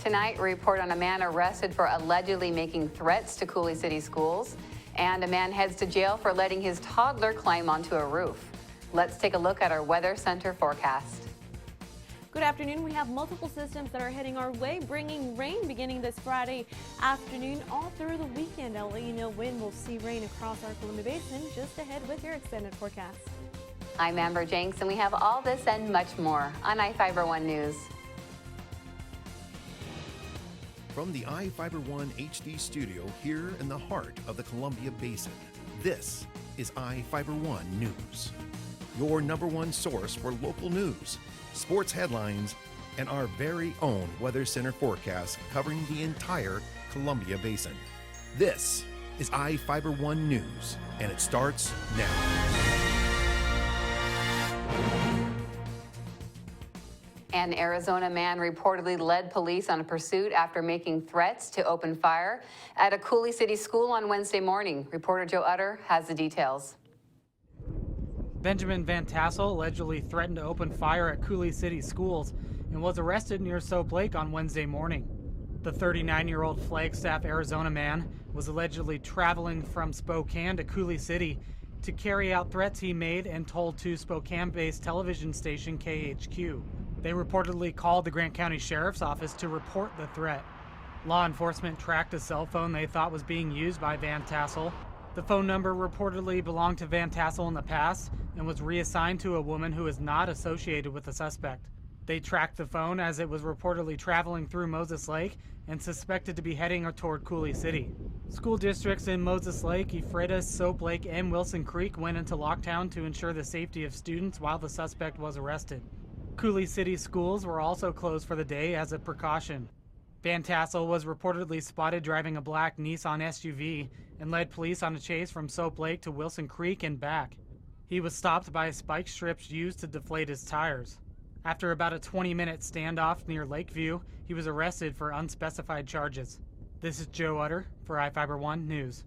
Tonight, a report on a man arrested for allegedly making threats to Coulee City schools. And a man heads to jail for letting his toddler climb onto a roof. Let's take a look at our Weather Center forecast. Good afternoon. We have multiple systems that are heading our way, bringing rain beginning this Friday afternoon all through the weekend. I'll let you know when we'll see rain across our Columbia Basin just ahead with your extended forecast. I'm Amber Jenks, and we have all this and much more on iFIBER 1 News. From the iFIBER 1 HD studio here in the heart of the Columbia Basin, this is iFIBER 1 News. Your number one source for local news, sports headlines, and our very own Weather Center forecast covering the entire Columbia Basin. This is iFIBER 1 News, and it starts now. An Arizona man reportedly led police on a pursuit after making threats to open fire at a Coulee City school on Wednesday morning. Reporter Joe Utter has the details. Benjamin Van Tassel allegedly threatened to open fire at Coulee City schools and was arrested near Soap Lake on Wednesday morning. The 39-year-old Flagstaff, Arizona man was allegedly traveling from Spokane to Coulee City to carry out threats he made and told to Spokane-based television station KHQ. They reportedly called the Grant County Sheriff's Office to report the threat. Law enforcement tracked a cell phone they thought was being used by Van Tassel. The phone number reportedly belonged to Van Tassel in the past and was reassigned to a woman who is not associated with the suspect. They tracked the phone as it was reportedly traveling through Moses Lake and suspected to be heading toward Coulee City. School districts in Moses Lake, Ephrata, Soap Lake, and Wilson Creek went into lockdown to ensure the safety of students while the suspect was arrested. Coulee City schools were also closed for the day as a precaution. Van Tassel was reportedly spotted driving a black Nissan SUV and led police on a chase from Soap Lake to Wilson Creek and back. He was stopped by spike strips used to deflate his tires. After about a 20-minute standoff near Lakeview, he was arrested for unspecified charges. This is Joe Utter for iFIBER 1 News.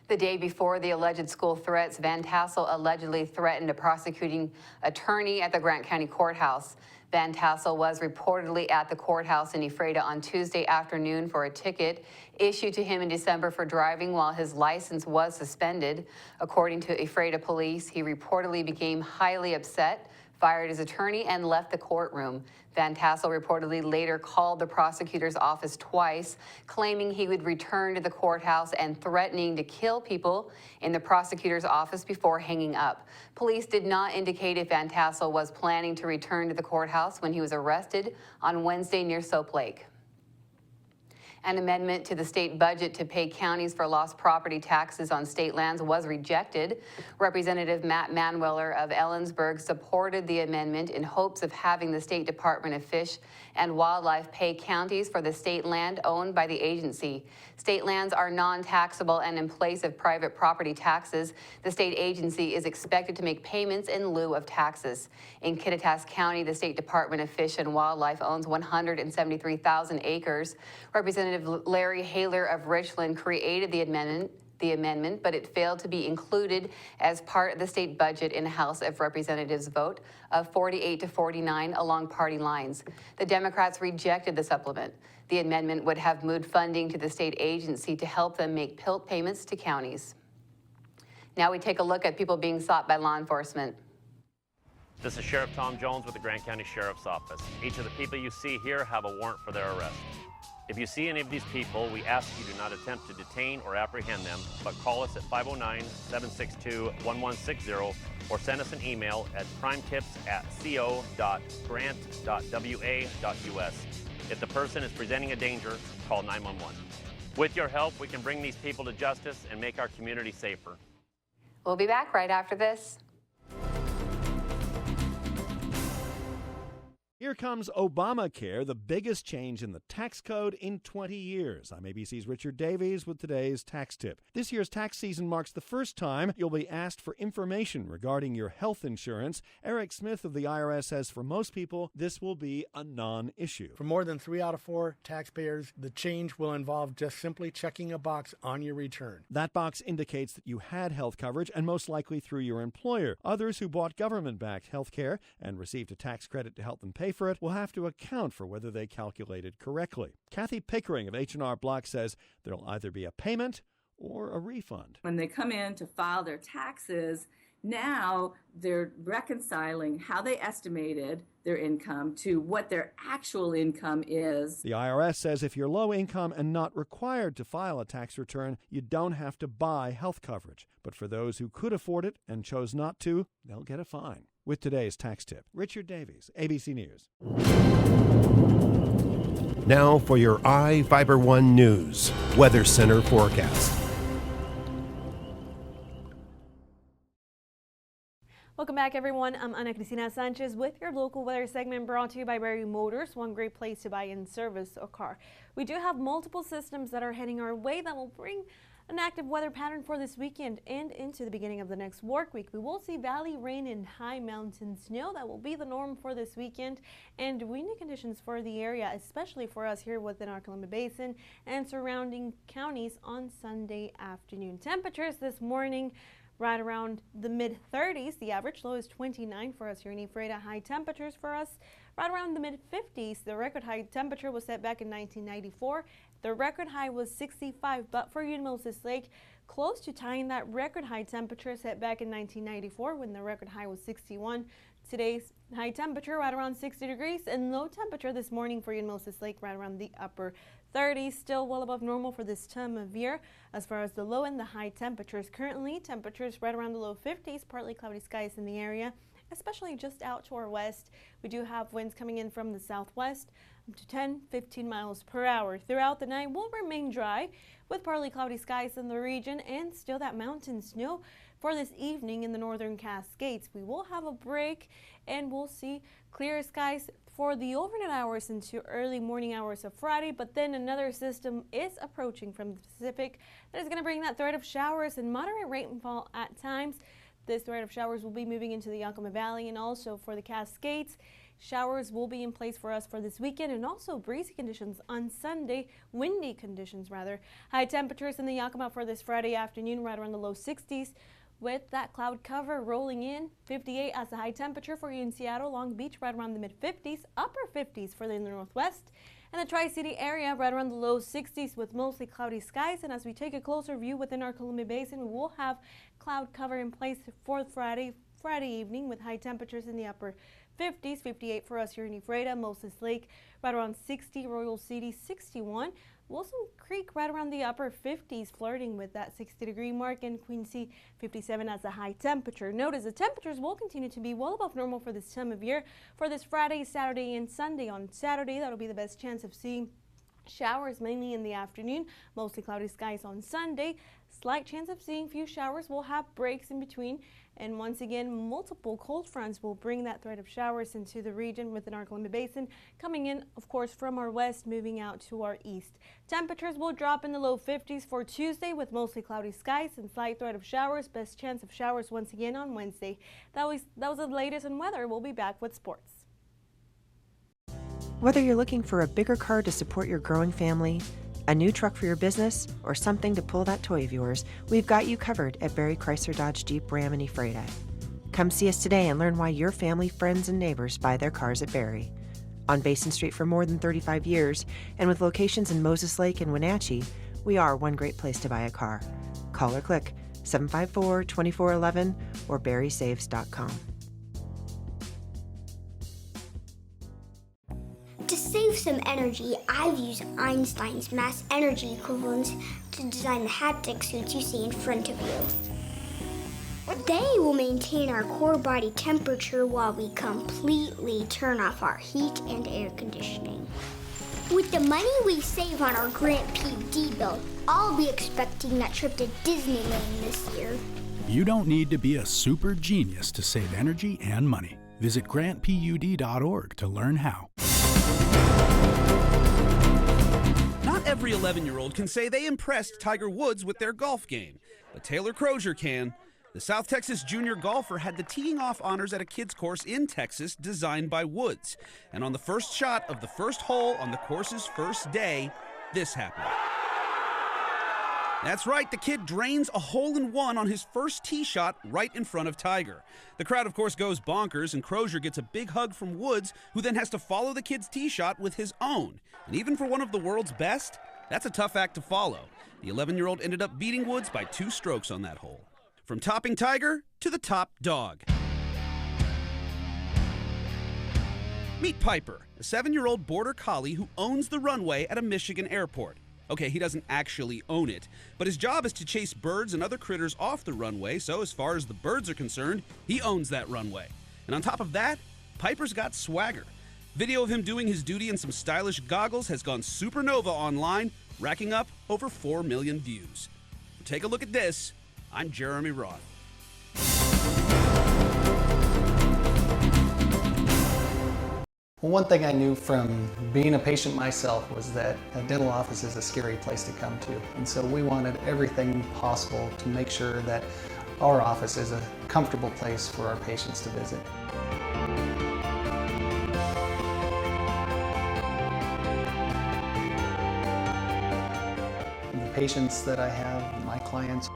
The day before the alleged school threats, Van Tassel allegedly threatened a prosecuting attorney at the Grant County Courthouse. Van Tassel was reportedly at the courthouse in Ephrata on Tuesday afternoon for a ticket issued to him in December for driving while his license was suspended. According to Ephrata police, he reportedly became highly upset, fired his attorney, and left the courtroom. Van Tassel reportedly later called the prosecutor's office twice, claiming he would return to the courthouse and threatening to kill people in the prosecutor's office before hanging up. Police did not indicate if Van Tassel was planning to return to the courthouse when he was arrested on Wednesday near Soap Lake. An amendment to the state budget to pay counties for lost property taxes on state lands was rejected. Representative Matt Manweller of Ellensburg supported the amendment in hopes of having the State Department of Fish and Wildlife pay counties for the state land owned by the agency. State lands are non-taxable, and in place of private property taxes, the state agency is expected to make payments in lieu of taxes. In Kittitas County, the State Department of Fish and Wildlife owns 173,000 acres. Representative Larry Haler of Richland created the amendment, but it failed to be included as part of the state budget in a House of Representatives vote of 48 to 49 along party lines. The Democrats rejected the supplement. The amendment would have moved funding to the state agency to help them make PILT payments to counties. Now we take a look at people being sought by law enforcement. This is Sheriff Tom Jones with the Grant County Sheriff's Office. Each of the people you see here have a warrant for their arrest. If you see any of these people, we ask you do not attempt to detain or apprehend them, but call us at 509-762-1160 or send us an email at crimetips@co.grant.wa.us. If the person is presenting a danger, call 911. With your help, we can bring these people to justice and make our community safer. We'll be back right after this. Here comes Obamacare, the biggest change in the tax code in 20 years. I'm ABC's Richard Davies with today's tax tip. This year's tax season marks the first time you'll be asked for information regarding your health insurance. Eric Smith of the IRS says for most people, this will be a non-issue. For more than 3 out of 4 taxpayers, the change will involve just simply checking a box on your return. That box indicates that you had health coverage, and most likely through your employer. Others who bought government-backed health care and received a tax credit to help them pay for it will have to account for whether they calculated correctly. Kathy Pickering of H&R Block says there'll either be a payment or a refund. When they come in to file their taxes, now they're reconciling how they estimated their income to what their actual income is. The IRS says if you're low income and not required to file a tax return, you don't have to buy health coverage. But for those who could afford it and chose not to, they'll get a fine. With today's tax tip, Richard Davies, ABC News. Now for your iFIBER 1 News Weather Center forecast. Welcome back, everyone. I'm Ana Cristina Sanchez with your local weather segment brought to you by Berry Motors, one great place to buy and service a car. We do have multiple systems that are heading our way that will bring an active weather pattern for this weekend and into the beginning of the next work week. We will see valley rain and high mountain snow. That will be the norm for this weekend, and windy conditions for the area, especially for us here within our Columbia Basin and surrounding counties on Sunday afternoon. Temperatures this morning right around the mid-30s. The average low is 29 for us here in Ephrata. High temperatures for us right around the mid-50s. The record high temperature was set back in 1994. The record high was 65, but for you in Moses Lake, close to tying that record high temperature set back in 1994 when the record high was 61. Today's high temperature right around 60 degrees and low temperature this morning for you in Moses Lake right around the upper 30s, still well above normal for this time of year. As far as the low and the high temperatures, currently temperatures right around the low 50s, partly cloudy skies in the area, especially just out to our west. We do have winds coming in from the southwest up to 10-15 miles per hour. Throughout the night will remain dry with partly cloudy skies in the region and still that mountain snow for this evening in the northern Cascades. We will have a break and we'll see clear skies for the overnight hours into early morning hours of Friday, but then another system is approaching from the Pacific that is going to bring that threat of showers and moderate rainfall at times. This threat of showers will be moving into the Yakima Valley and also for the Cascades. Showers will be in place for us for this weekend and also breezy conditions on Sunday, windy conditions rather. High temperatures in the Yakima for this Friday afternoon right around the low 60s. With that cloud cover rolling in, 58 as the high temperature for you in Seattle, Long Beach right around the mid-50s, upper 50s for the Northwest, and the Tri-City area right around the low 60s with mostly cloudy skies. And as we take a closer view within our Columbia Basin, we will have cloud cover in place for Friday evening with high temperatures in the upper 50s, 58 for us here in Ephrata, Moses Lake right around 60, Royal City 61. Wilson Creek right around the upper 50s, flirting with that 60-degree mark, and Quincy 57 as a high temperature. Notice the temperatures will continue to be well above normal for this time of year for this Friday, Saturday, and Sunday. On Saturday, that'll be the best chance of seeing showers mainly in the afternoon, mostly cloudy skies on Sunday. Slight chance of seeing few showers. We'll have breaks in between. And once again, multiple cold fronts will bring that threat of showers into the region within our Columbia Basin, coming in, of course, from our west, moving out to our east. Temperatures will drop in the low 50s for Tuesday with mostly cloudy skies and slight threat of showers. Best chance of showers once again on Wednesday. That was the latest on weather. We'll be back with sports. Whether you're looking for a bigger car to support your growing family, a new truck for your business, or something to pull that toy of yours, we've got you covered at Berry Chrysler Dodge Jeep Ram in Ephrata. Come see us today and learn why your family, friends, and neighbors buy their cars at Berry. On Basin Street for more than 35 years, and with locations in Moses Lake and Wenatchee, we are one great place to buy a car. Call or click 754-2411 or berrysaves.com. To save some energy, I've used Einstein's mass energy equivalents to design the haptic suits you see in front of you. They will maintain our core body temperature while we completely turn off our heat and air conditioning. With the money we save on our Grant PUD bill, I'll be expecting that trip to Disneyland this year. You don't need to be a super genius to save energy and money. Visit grantpud.org to learn how. Not every 11-year-old can say they impressed Tiger Woods with their golf game, but Taylor Crozier can. The South Texas junior golfer had the teeing off honors at a kids course in Texas designed by Woods. And on the first shot of the first hole on the course's first day, this happened. That's right, the kid drains a hole-in-one on his first tee shot right in front of Tiger. The crowd, of course, goes bonkers, and Crozier gets a big hug from Woods, who then has to follow the kid's tee shot with his own. And even for one of the world's best, that's a tough act to follow. The 11-year-old ended up beating Woods by 2 strokes on that hole. From topping Tiger to the top dog. Meet Piper, a 7-year-old border collie who owns the runway at a Michigan airport. Okay, he doesn't actually own it, but his job is to chase birds and other critters off the runway, so as far as the birds are concerned, he owns that runway. And on top of that, Piper's got swagger. Video of him doing his duty in some stylish goggles has gone supernova online, racking up over 4 million views. Take a look at this. I'm Jeremy Roth. Well, one thing I knew from being a patient myself was that a dental office is a scary place to come to. And so we wanted everything possible to make sure that our office is a comfortable place for our patients to visit. The patients that I have, my clients,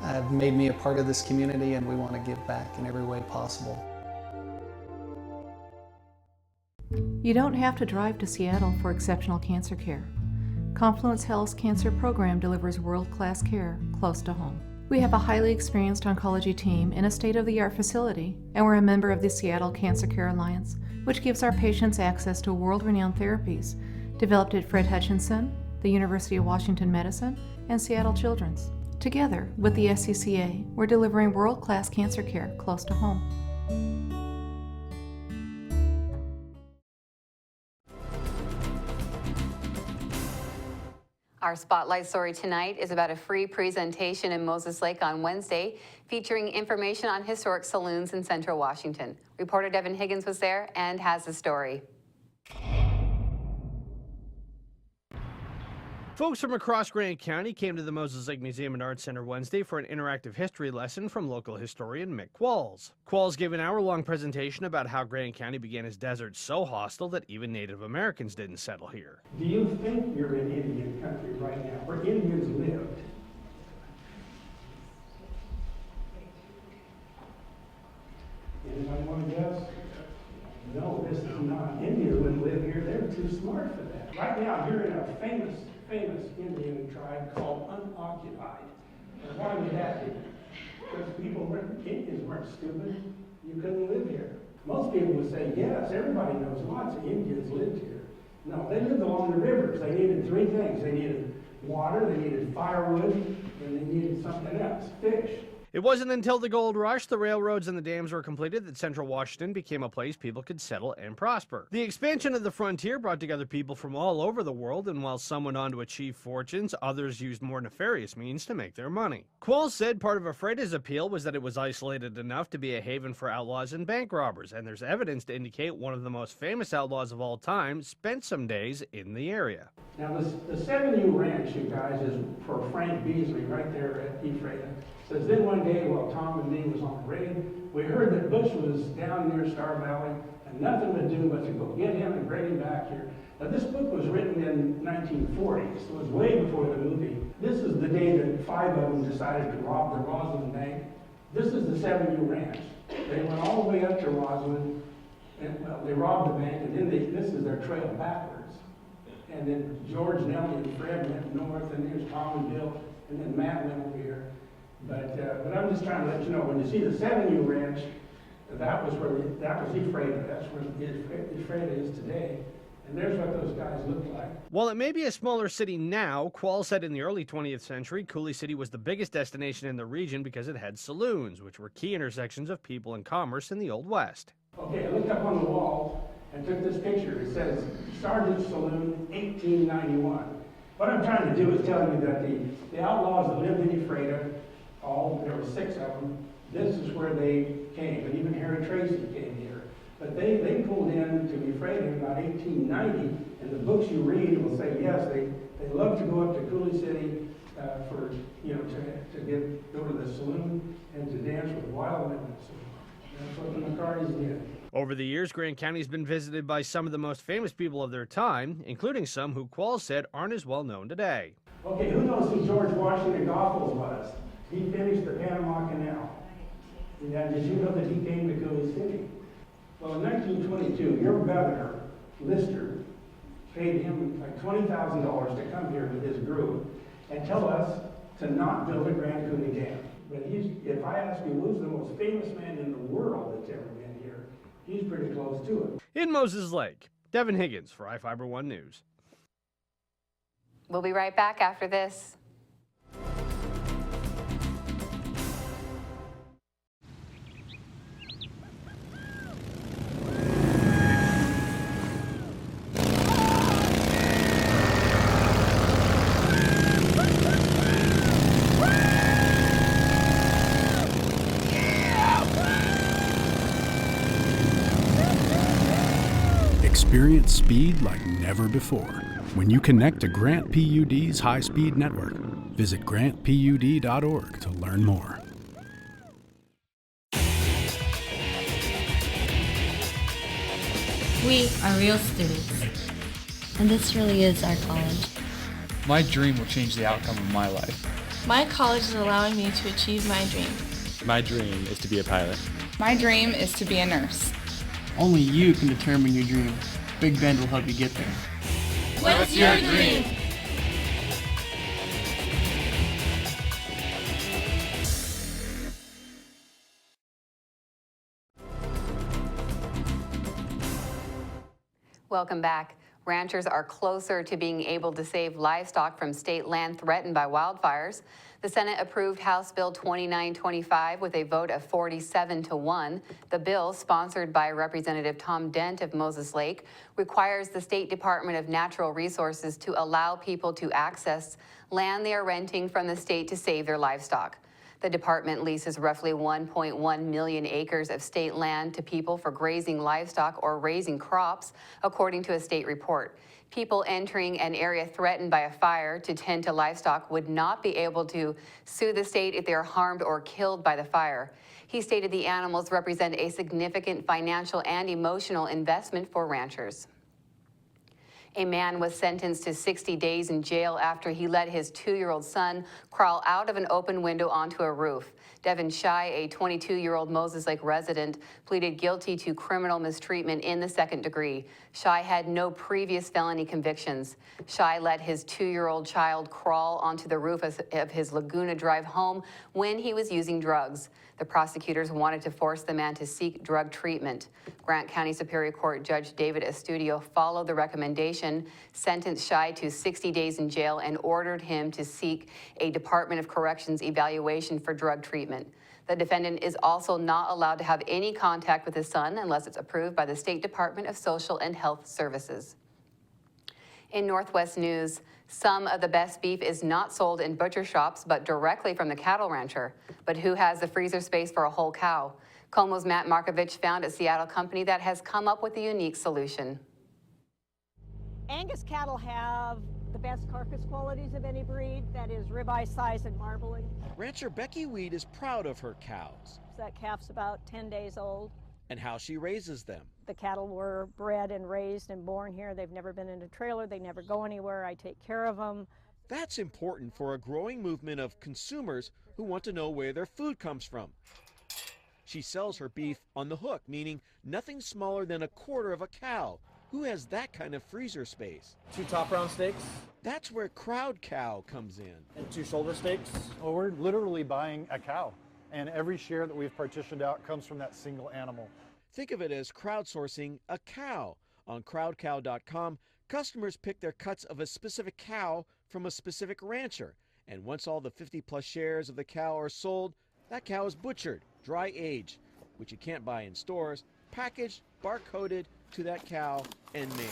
have made me a part of this community, and we want to give back in every way possible. You don't have to drive to Seattle for exceptional cancer care. Confluence Health's cancer program delivers world-class care close to home. We have a highly experienced oncology team in a state-of-the-art facility, and we're a member of the Seattle Cancer Care Alliance, which gives our patients access to world-renowned therapies developed at Fred Hutchinson, the University of Washington Medicine, and Seattle Children's. Together with the SCCA, we're delivering world-class cancer care close to home. Our spotlight story tonight is about a free presentation in Moses Lake on Wednesday featuring information on historic saloons in Central Washington. Reporter Devin Higgins was there and has the story. Folks from across Grant County came to the Moses Lake Museum and Arts Center Wednesday for an interactive history lesson from local historian Mick Qualls. Qualls gave an hour-long presentation about how Grant County began as desert so hostile that even Native Americans didn't settle here. Do you think you're in Indian country right now, where Indians lived? Anybody want to guess? No, this is not. Indians wouldn't live here. They're too smart for that. Right now, you're in a famous Indian tribe called Unoccupied. And why would that be? Because Indians weren't stupid. You couldn't live here. Most people would say, yes, everybody knows lots of Indians lived here. No, they lived along the rivers. They needed 3 things. They needed water, they needed firewood, and they needed something else, fish. It wasn't until the gold rush, the railroads and the dams were completed, that Central Washington became a place people could settle and prosper. The expansion of the frontier brought together people from all over the world, and while some went on to achieve fortunes, others used more nefarious means to make their money. Qualls said part of Ephrata's appeal was that it was isolated enough to be a haven for outlaws and bank robbers, and there's evidence to indicate one of the most famous outlaws of all time spent some days in the area. Now, the 7U Ranch, you guys, is for Frank Beasley right there at Ephrata. Says, then one day while Tom and me was on the raid, we heard that Bush was down near Star Valley and nothing to do but to go get him and bring him back here. Now, this book was written in 1940, so it was way before the movie. This is the day that 5 of them decided to rob the Roslyn Bank. This is the 7U Ranch. They went all the way up to Roslyn, and well, they robbed the bank, and then this is their trail backwards. And then George, Nellie, and Fred went north, and here's Tom and Bill, and then Matt went over here. But I'm just trying to let you know, when you see the 7U Ranch, that was Ephrata. That's where Ephrata is today. And there's what those guys look like. While it may be a smaller city now, Qualls said in the early 20th century, Coulee City was the biggest destination in the region because it had saloons, which were key intersections of people and commerce in the Old West. Okay, I looked up on the wall and took this picture. It says, Sergeant's Saloon, 1891. What I'm trying to do is tell you that the outlaws that lived in Ephrata, there were 6 of them, this is where they came, and even Harry Tracy came here. But they pulled in to Ephrata in about 1890, and the books you read will say, yes, they loved to go up to Coulee City for, to go to the saloon and to dance with wild women. So that's what the McCartys did. Over the years, Grant County has been visited by some of the most famous people of their time, including some who Qualls said aren't as well known today. Okay, who knows who George Washington Goethals was? He finished the Panama Canal. And did you know that he came to Cooley City? Well, in 1922, your governor, Lister, paid him like $20,000 to come here with his group and tell us to not build a Grand Coulee Dam. But if I ask you who's the most famous man in the world that's ever been here, he's pretty close to it. In Moses Lake, Devin Higgins for iFIBER 1 News. We'll be right back after this. Experience speed like never before when you connect to Grant PUD's high-speed network. Visit grantpud.org to learn more. We are real students, and this really is our college. My dream will change the outcome of my life. My college is allowing me to achieve my dream. My dream is to be a pilot. My dream is to be a nurse. Only you can determine your dream. Big Bend will help you get there. What's your dream? Welcome back. Ranchers are closer to being able to save livestock from state land threatened by wildfires. The Senate approved House Bill 2925 with a vote of 47-1. The bill, sponsored by Representative Tom Dent of Moses Lake, requires the State Department of Natural Resources to allow people to access land they are renting from the state to save their livestock. The department leases roughly 1.1 million acres of state land to people for grazing livestock or raising crops, according to a state report. People entering an area threatened by a fire to tend to livestock would not be able to sue the state if they are harmed or killed by the fire. He stated the animals represent a significant financial and emotional investment for ranchers. A man was sentenced to 60 days in jail after he let his 2-year-old son crawl out of an open window onto a roof. Devin Shai, a 22-year-old Moses Lake resident, pleaded guilty to criminal mistreatment in the second degree. Shai had no previous felony convictions. Shai let his 2-year-old child crawl onto the roof of his Laguna Drive home when he was using drugs. The prosecutors wanted to force the man to seek drug treatment. Grant County Superior Court Judge David Estudio followed the recommendation, sentenced Shai to 60 days in jail, and ordered him to seek a Department of Corrections evaluation for drug treatment. The defendant is also not allowed to have any contact with his son unless it's approved by the State Department of Social and Health Services. In Northwest News, some of the best beef is not sold in butcher shops, but directly from the cattle rancher. But who has the freezer space for a whole cow? Como's Matt Markovich found a Seattle company that has come up with a unique solution. Angus cattle have the best carcass qualities of any breed, that is ribeye size and marbling. Rancher Becky Weed is proud of her cows. That calf's about 10 days old. And how she raises them. The cattle were bred and raised and born here. They've never been in a trailer. They never go anywhere. I take care of them. That's important for a growing movement of consumers who want to know where their food comes from. She sells her beef on the hook, meaning nothing smaller than a quarter of a cow. Who has that kind of freezer space? 2 top round steaks. That's where Crowd Cow comes in. And 2 shoulder steaks. Well, we're literally buying a cow, and every share that we've partitioned out comes from that single animal. Think of it as crowdsourcing a cow. On crowdcow.com, customers pick their cuts of a specific cow from a specific rancher. And once all the 50+ shares of the cow are sold, that cow is butchered, dry aged, which you can't buy in stores, packaged, barcoded to that cow, and mailed.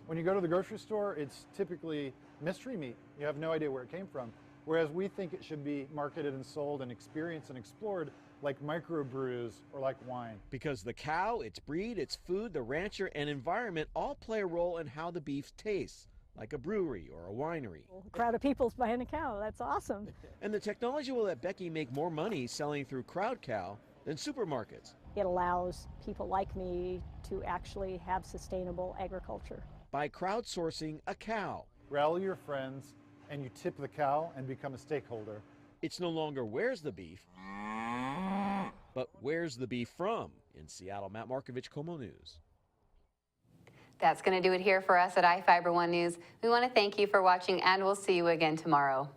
When you go to the grocery store, it's typically mystery meat. You have no idea where it came from. Whereas we think it should be marketed and sold and experienced and explored like microbrews or like wine. Because the cow, its breed, its food, the rancher, and environment all play a role in how the beef tastes, like a brewery or a winery. A crowd of people's buying a cow. That's awesome. And the technology will let Becky make more money selling through Crowd Cow than supermarkets. it allows people like me to actually have sustainable agriculture. By crowdsourcing a cow. Rally your friends and you tip the cow and become a stakeholder. It's no longer where's the beef, but where's the beef from? In Seattle, Matt Markovich, Como News. That's going to do it here for us at iFiber One News. We want to thank you for watching, and we'll see you again tomorrow.